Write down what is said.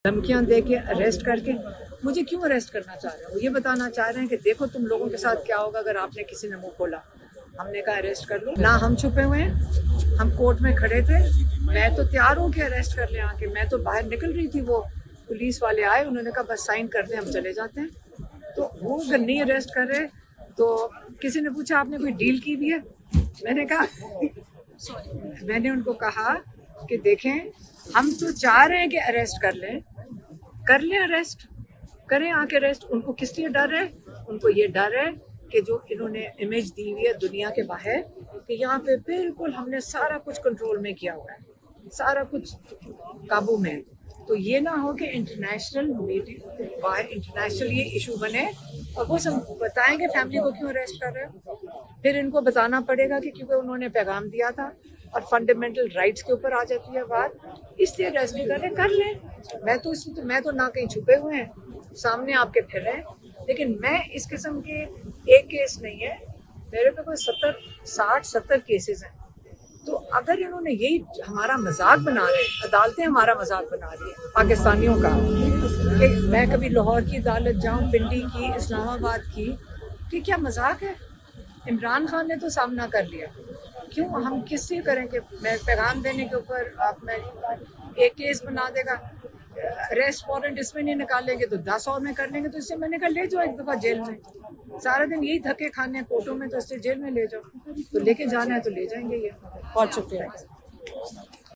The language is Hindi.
धमकियां दे के अरेस्ट करके मुझे क्यों अरेस्ट करना चाह रहे हैं? वो ये बताना चाह रहे हैं कि देखो तुम लोगों के साथ क्या होगा अगर आपने किसी ने मुंह खोला। हमने कहा अरेस्ट कर लो ना, हम छुपे हुए हैं, हम कोर्ट में खड़े थे। मैं तो तैयार हूँ कि अरेस्ट कर ले आके। मैं तो बाहर निकल रही थी, वो पुलिस वाले आए, उन्होंने कहा बस साइन कर दें हम चले जाते हैं। तो वो अगर नहीं अरेस्ट कर रहे तो किसी ने पूछा आपने कोई डील की भी है? मैंने उनको कहा कि देखें हम तो चाह रहे हैं कि अरेस्ट कर लें अरेस्ट करें आके अरेस्ट। उनको किस लिए डर है? उनको ये डर है कि जो इन्होंने इमेज दी हुई है दुनिया के बाहर कि यहाँ पे बिल्कुल हमने सारा कुछ कंट्रोल में किया हुआ है, सारा कुछ काबू में है। तो ये ना हो कि इंटरनेशनल बाहर इंटरनेशनल ये इशू बने और वो सब बताएंगे फैमिली को क्यों अरेस्ट कर रहे हो। फिर इनको बताना पड़ेगा कि क्योंकि उन्होंने पैगाम दिया था और फंडामेंटल राइट्स के ऊपर आ जाती है बात, इसलिए अरेस्ट नहीं कर रहे, कर लें। मैं तो ना कहीं छुपे हुए हैं, सामने आपके फिर रहे हैं। लेकिन मैं इस किस्म के एक केस नहीं है, मेरे पे कोई 60-70 केसेस हैं। तो अगर इन्होंने यही हमारा मजाक बना रहे हैं, अदालतें हमारा मजाक बना रही है पाकिस्तानियों का कि मैं कभी लाहौर की अदालत जाऊं, पिंडी की, इस्लामाबाद की, कि क्या मजाक है? इमरान खान ने तो सामना कर लिया, क्यों हम किससे करें कि मैं पैगाम देने के ऊपर आप मैं एक केस बना देगा, अरेस्ट वारंट इसमें नहीं निकालेंगे तो 10 और में कर लेंगे। तो इससे मैंने कहा ले जाओ एक दफा जेल में, सारा दिन यही धक्के खाने कोर्टों में, तो इससे जेल में ले जाओ। तो लेके जाना है तो ले जाएंगे ये। बहुत शुक्रिया।